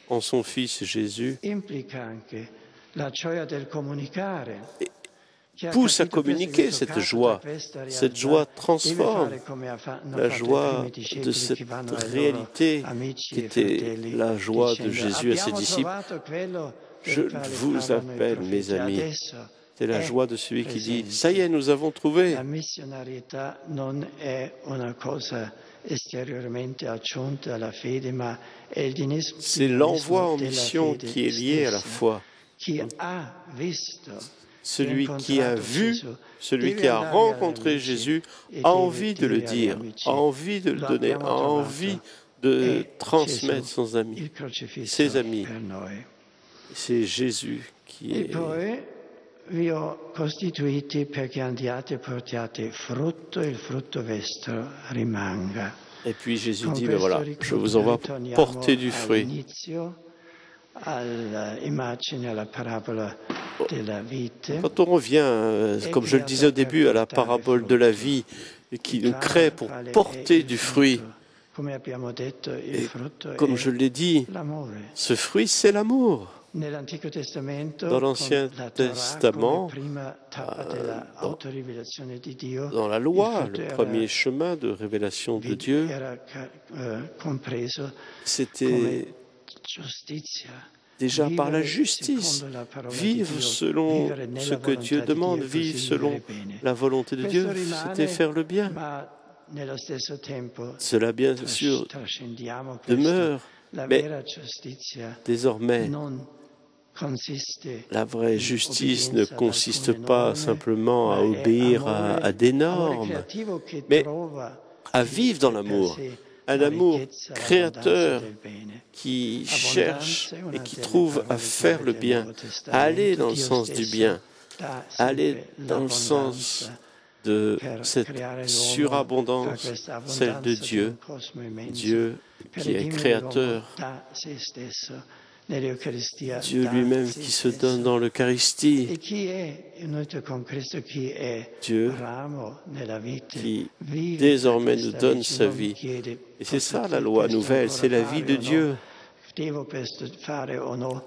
en son Fils Jésus, implica anche la gioia del comunicare. Chi ha pousse à capito questo, che è communiquer cette toccato da joie. questa Cette realtà, joie deve transforme fare come hanno la fatto i joie primi de discepoli cette che vanno ai loro réalité amici qui e était fratelli la joie de dicendo: Jésus à ses abbiamo disciples. trovato quello Je del quale vous parlano i appelle, mes profeti, amis. adesso C'est la è joie de celui qui dit, presente. ça y est, nous avons trouvé. La missionarietà non è una cosa esteriormente aggiunta alla fede, ma è il C'est l'envoi dinamismo en della mission fede qui est lié à la stessa. foi. Chi ha visto, Celui qui a vu, Gesù, celui deve qui a andare agli rencontré amici Jésus, e a deve envie de le dire agli dire, amici: a envie de le lo donner, abbiamo a trovato, envie de è transmettre Gesù, ses amis, il crocifisso ses amis. per noi. C'est Jésus qui E est... poi vi ho costituiti perché andiate e portiate frutto e il frutto vostro rimanga. Et puis Jésus Con dit, ben questo voilà, je vous envoie pour ritorniamo porter du fruit. all'inizio, all'immagine, alla parabola della vite. Quand on revient, comme je le disais au début, à la parabole de la vie qui nous crée pour porter du fruit, Come abbiamo detto, il et frutto comme è je l'ai dit, l'amore. ce fruit, c'est l'amour. Nell'Antico Testamento, Dans l'Ancien con la Torah, Testament, come prima tappa dell'autorivelazione di Dio, dans la il loi, frutto le era premier chemin de révélation de Dieu, era compreso c'était come giustizia. déjà par la Vivere justice, secondo la parola di vivre Dio, selon vivere nella ce que Dieu volontà di demande, Dio e così vivre selon vivere bene. la volonté de Questo Dieu, rimane, c'était faire le bien. ma nello stesso tempo Cela, bien sûr, trascendiamo questo. demeure, La mais vera giustizia désormais, non consiste la vraie in justice ne obbedienza ad consiste alcune pas norme, simplement à ma è obéir amore, à des amore normes, creativo che mais trova à vivre dans per l'amour, sé un la amour ricchezza, créateur l'abbondanza del bene. qui cherche Abbondanza è una et qui delle trouve à parole faire le chiave del bien, Nuovo à aller Testamento. dans le Dio sens du stesso bien, dà aller sempre dans le sens l'abbondanza de per cette creare l'uomo, fa surabondance, questa celle de abbondanza di Dieu, un cosmo immenso, Dieu per qui est redimere l'uomo créateur, da se stesso, nell'Eucaristia Dieu da lui-même se qui se stesso. donne dans l'Eucharistie, E chi è unito con Cristo, chi è Dieu ramo nella vita, qui vive désormais nous questa donne legge, sa non vie. chiede, Et c'est ça posso la loi questo nouvelle, ancora c'est la fare vie de o no? Dieu. Devo questo fare o no?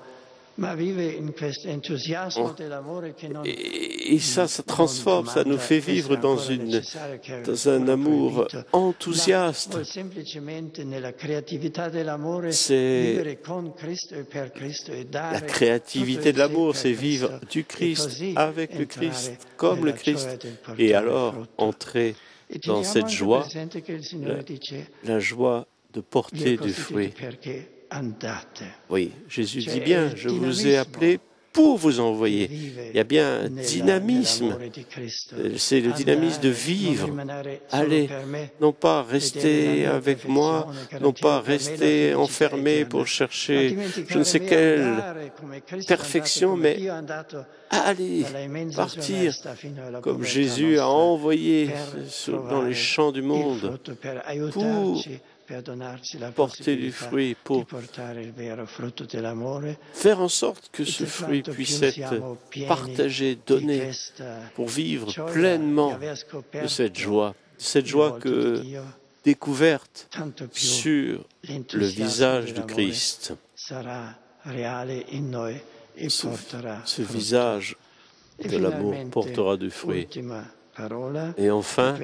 Ma vive in questo entusiasmo dell'amore che non Et ça transforme, ça nous fait vivre dans un amour enthousiaste. vuol semplicemente nella creatività dell'amore C'est vivere con Cristo e per Cristo e la dare créativité tutto de il sé l'amour, per c'est Cristo, vivre du e Christ, così avec le entrare Christ, comme le nella gioia Christ. del portare Et alors frutto. entrer E dans teniamo cette anche joie, presente che il Signore dice: la joie de vi ho porter du costituiti fruit. perché andate. Oui, Jésus Cioè, dit è bien, il je vous ai dinamismo appelé pour vous che envoyer. vive Il y a bien un dynamisme, nell'amore di Cristo. c'est le dynamisme de Andare, vivre. non rimanere solo Allez, per me, non pas vedere la rester mia avec moi, perfezione, non pas garantire per me la rester felicità enfermé eterna, pour ma chercher je ne dimenticare sais me quelle andare come Cristo è andato, perfection, come mais Dio è andato allez, dalla immensa partir sommesta fino alla comme povertà Jésus a nostra, envoyé per dans les trovare champs du il monde frutto, per aiutarci, per donarci la porter du possibilità fruit, di pour portare il vero frutto dell'amore. faire en sorte que E ce per fruit quanto puisse più être siamo pieni partagé, di donné, questa pour vivre gioia pleinement di aver de scoperto cette il joie volto di que Dio, découverte tanto più sur le l'entusiasmo visage du dell'amore Christ. sarà reale in noi e porterà Ce frutto. visage E de l'amour finalmente, portera du fruit. ultima Et enfin,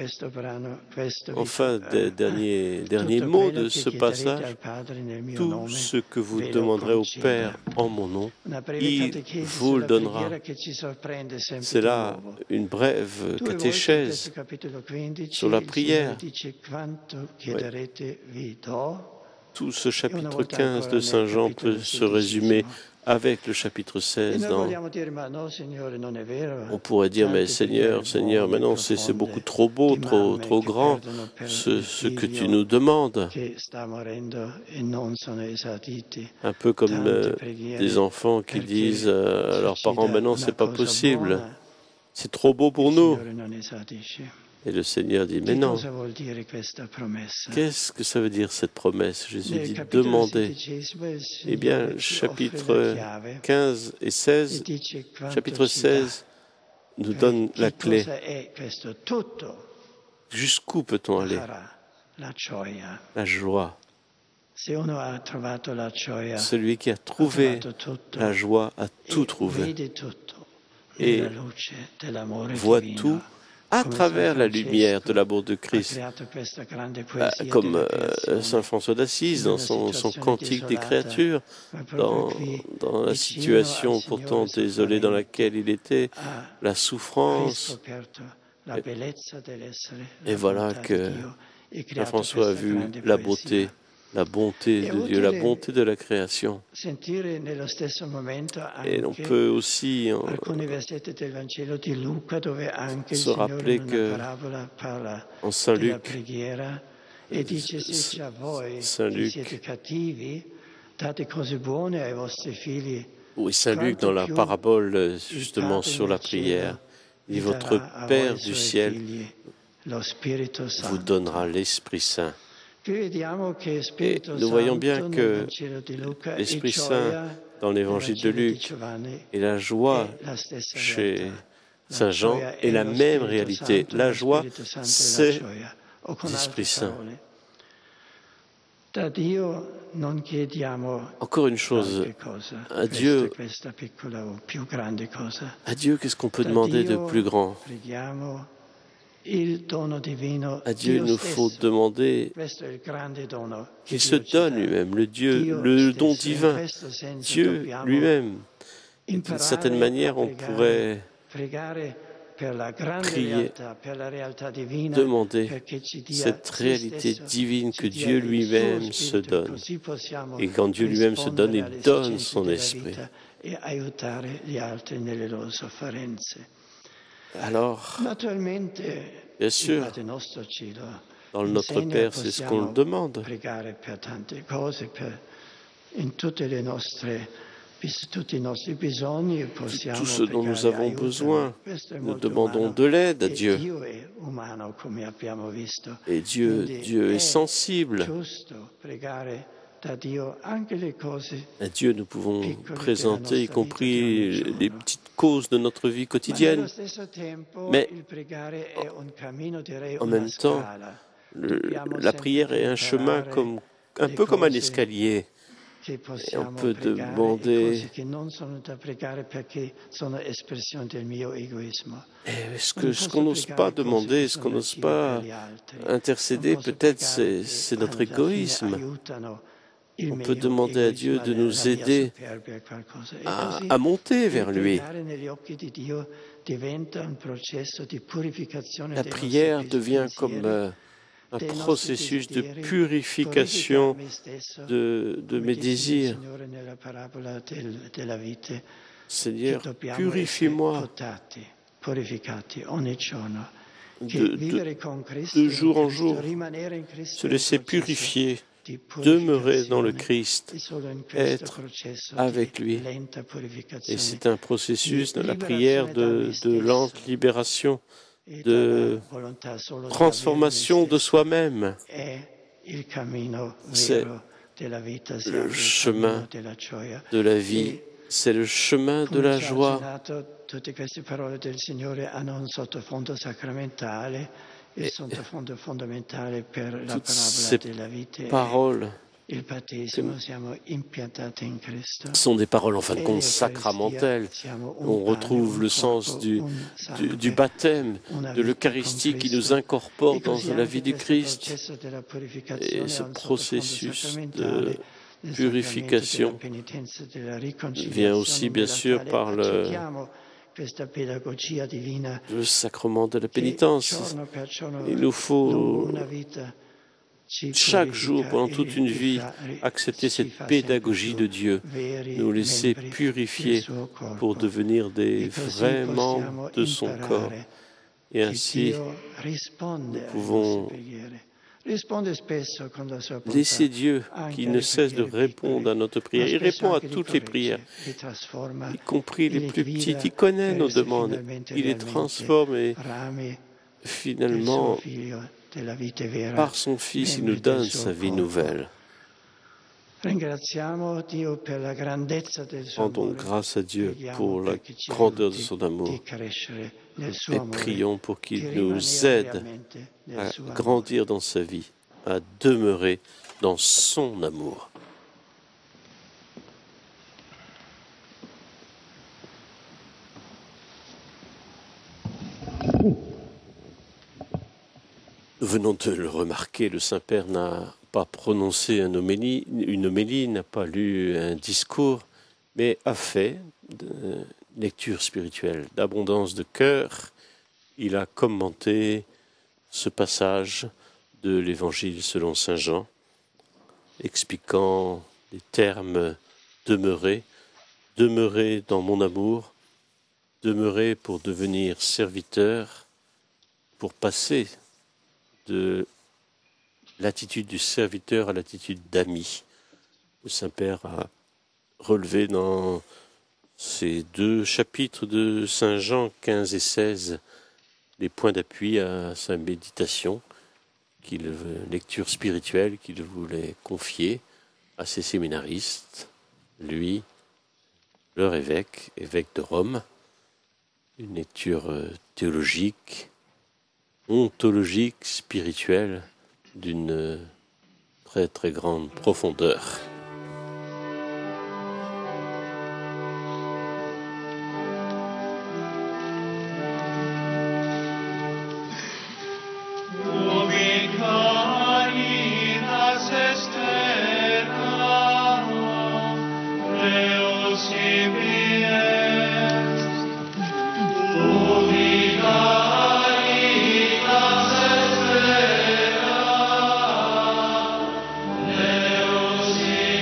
dernier mot de ce passage, tout ce que vous demanderez au Père en mon nom, il vous le donnera. C'est là une brève catéchèse sur la prière. Oui. Tout ce chapitre 15 de Saint Jean peut se résumer avec le chapitre 16. On pourrait dire, mais Seigneur, mais non, c'est beaucoup trop beau, trop grand, ce que tu nous demandes. Un peu comme des enfants qui disent à leurs parents, mais non, c'est pas possible, c'est trop beau pour nous. Et le Seigneur dit, mais non. Qu'est-ce que ça veut dire cette promesse? Jésus dit, demandez. Eh bien, chapitre 15 et 16, chapitre 16 nous donne la clé. Jusqu'où peut-on aller? La joie. Celui qui a trouvé la joie a tout trouvé et voit tout à travers la lumière de l'amour de Christ, comme Saint François d'Assise dans son cantique des créatures, dans la situation pourtant désolée dans laquelle il était, la souffrance. Et voilà que Saint François a vu la bonté de Dieu, la bonté de la création. Et on peut aussi se rappeler que en Saint Luc, oui, Saint Luc dans la parabole justement sur la prière, dit votre Père du ciel vous donnera l'Esprit Saint. Et nous voyons bien que l'Esprit Saint, dans l'évangile de Luc, et la joie chez Saint Jean est la même réalité. La joie, c'est l'Esprit Saint. Encore une chose, à Dieu, qu'est-ce qu'on peut demander de plus grand? À Dieu, il nous faut demander qu'il se donne lui-même, le don divin, Dieu lui-même. D'une certaine manière, on pourrait prier, demander cette réalité divine que Dieu lui-même se donne. Et quand Dieu lui-même se donne, il donne son esprit. Alors, bien sûr, dans le Notre Père, c'est ce qu'on le demande. Tout ce dont nous avons besoin, nous demandons de l'aide à Dieu. Et Dieu est sensible. À Dieu, nous pouvons présenter, y compris les petites causes de notre vie quotidienne. Mais en même temps, la prière est un chemin un peu comme un escalier. Et on peut demander ce qu'on n'ose pas demander, ce qu'on n'ose pas intercéder, peut-être c'est notre égoïsme. On peut demander à Dieu de nous aider à monter vers lui. La prière devient comme un processus de purification de mes désirs. Seigneur, purifie-moi. De jour en jour, se laisser purifier, demeurer dans le Christ, être avec lui. Et c'est un processus de la prière de lente libération, de transformation de soi-même. C'est le chemin de la vie, c'est le chemin de la joie. Et toutes ces paroles il battesimo siamo impiantati in Cristo. sont des paroles en fin de E compte l'Eucaristia sacramentelles. siamo un On pane, retrouve un le sens corpo, du un sangue, baptême, una de vita l'Eucharistie con qui Cristo. nous incorpore E dans così la anche vie du questo Christ. processo della Et purificazione ce ha un sottofondo processus sacramentale de del purification sacramento della penitenza e della vient riconciliazione aussi, bien nella sûr, quale par accettiamo questa pedagogia divina le sacrement de la che pénitence. giorno per giorno, Il nous lungo faut una vita, ci chaque jour, purifica pendant toute une vie, accepter ci cette fa sempre pédagogie più de Dieu, veri nous laisser membri del purifier suo corpo. pour devenir des E così vrais possiamo membres de son corps. imparare Et che ainsi, Dio risponde alle pouvons nostre preghiere. Risponde spesso con la sua laisser bontà, Dieu, anche qui alle ne cesse de preghiere répondre piccole, à notre ma prière. Il spesso répond à anche li toutes les corregge, prières, li trasforma, y compris les li plus guida petites. Il connaît per nos essere demandes. finalmente Il les realmente transforme et rami del suo finalement, figlio della vita vera, par son Fils, il nous membri del donne suo sa vie corpo. nouvelle. Ringraziamo Dio per la grandezza del suo Rendons amore. grâce à Dieu Preghiamo pour la perché ci grandeur de aiuti son amour di crescere nel suo et amore, prions pour di qu'il rimanere nous aide veramente nel à suo amore. grandir dans sa vie, à demeurer dans son amour. Nous venons de le remarquer, le Saint-Père n'a pas prononcé une homélie, n'a pas lu un discours, mais a fait une lecture spirituelle d'abondance de cœur. Il a commenté ce passage de l'Évangile selon Saint Jean, expliquant les termes demeurer, demeurer dans mon amour, demeurer pour devenir serviteur, pour passer de l'attitude du serviteur à l'attitude d'ami. Le Saint-Père a relevé dans ces deux chapitres de Saint Jean 15 et 16 les points d'appui à sa méditation, lecture spirituelle qu'il voulait confier à ses séminaristes, lui, leur évêque de Rome, une lecture théologique, ontologique, spirituelle, d'une très très grande profondeur. Deus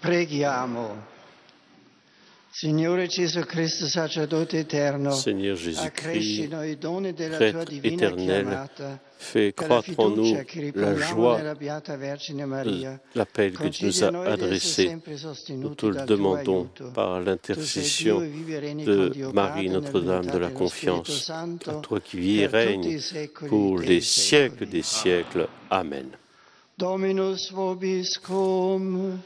Preghiamo. Signore Gesù Cristo, sacerdote eterno, Seigneur accresci Jésus-Christ, noi i doni della tua prêtre divina éternel, chiamata, fais per la croître en nous fiducia che la riponiamo joie nella Beata Vergine Maria. de l'appel que tu nous Concedi a as noi di essere adressé. sempre Nous sostenuti te le dal tuo demandons aiuto. par Tu sei Dio l'intercession e vivi e regni de con Dio Marie, Padre, Notre-Dame de nell'unità la dello Spirito confiance, à Santo, toi qui vis et per tutti règnes i secoli pour dei les siècles secoli. des siècles. Amen. Dominus vobiscum.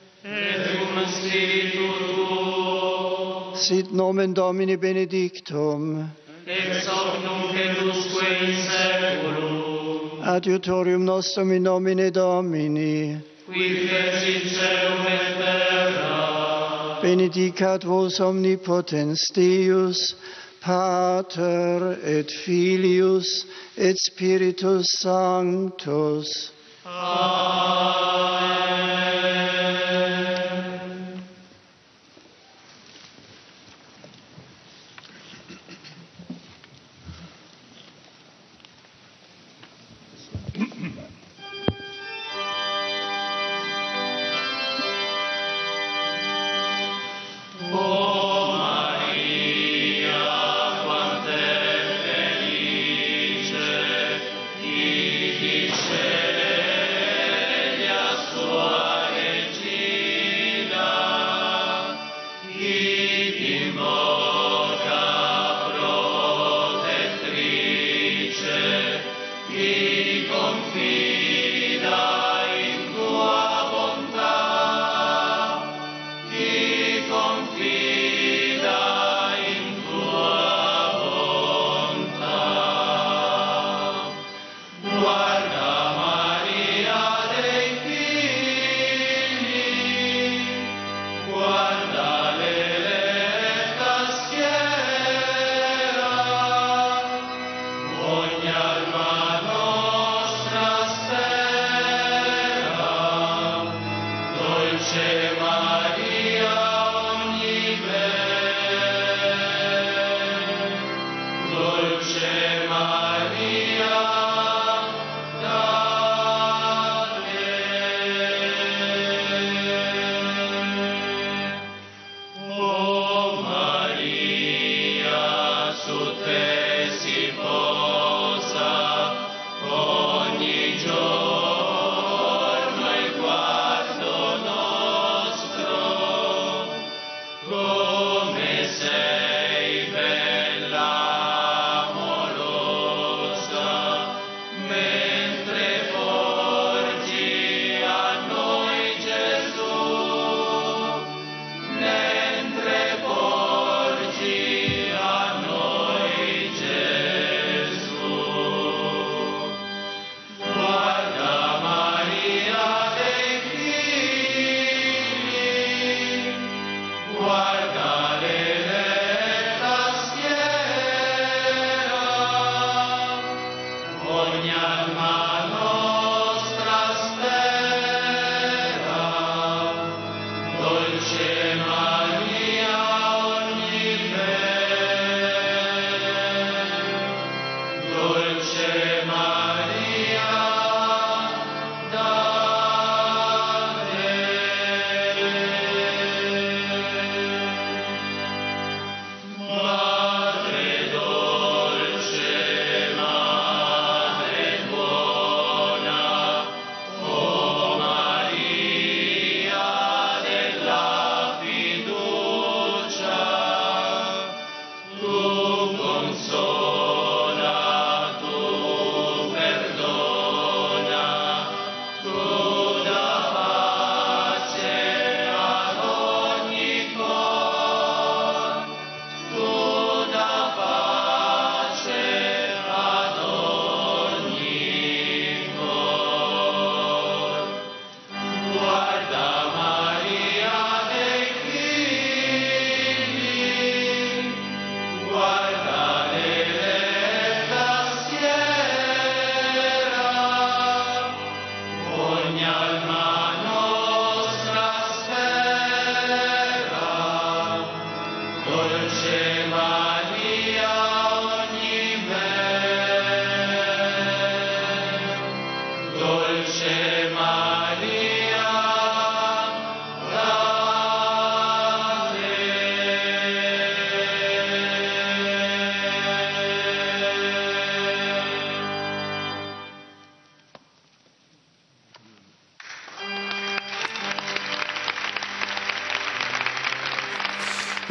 Sit nomen Domini benedictum. Ex hoc nunc et usque in saeculum, Adiutorium nostrum in nomine Domini. qui fecit caelum et terra. Benedicat vos omnipotens Deus, Pater et Filius et Spiritus Sanctus. Madre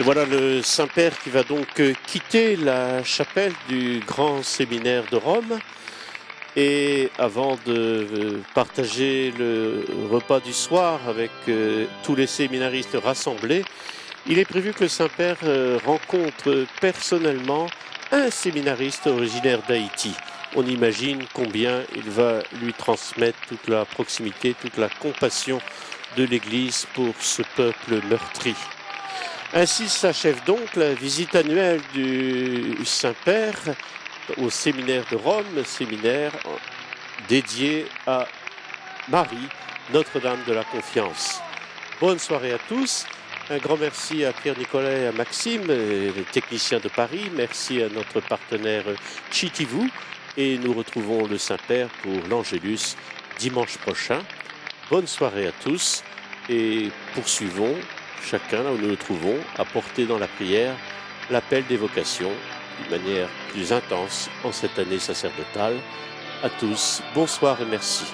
Et voilà le Saint-Père qui va donc quitter la chapelle du Grand Séminaire de Rome. Et avant de partager le repas du soir avec tous les séminaristes rassemblés, il est prévu que le Saint-Père rencontre personnellement un séminariste originaire d'Haïti. On imagine combien il va lui transmettre toute la proximité, toute la compassion de l'Église pour ce peuple meurtri. Ainsi s'achève donc la visite annuelle du Saint-Père au séminaire de Rome, séminaire dédié à Marie, Notre-Dame de la Confiance. Bonne soirée à tous. Un grand merci à Pierre-Nicolas et à Maxime, les techniciens de Paris. Merci à notre partenaire Chitivu. Et nous retrouvons le Saint-Père pour l'Angélus dimanche prochain. Bonne soirée à tous et poursuivons chacun là où nous le trouvons à porter dans la prière l'appel des vocations d'une manière plus intense en cette année sacerdotale. À tous, bonsoir et merci.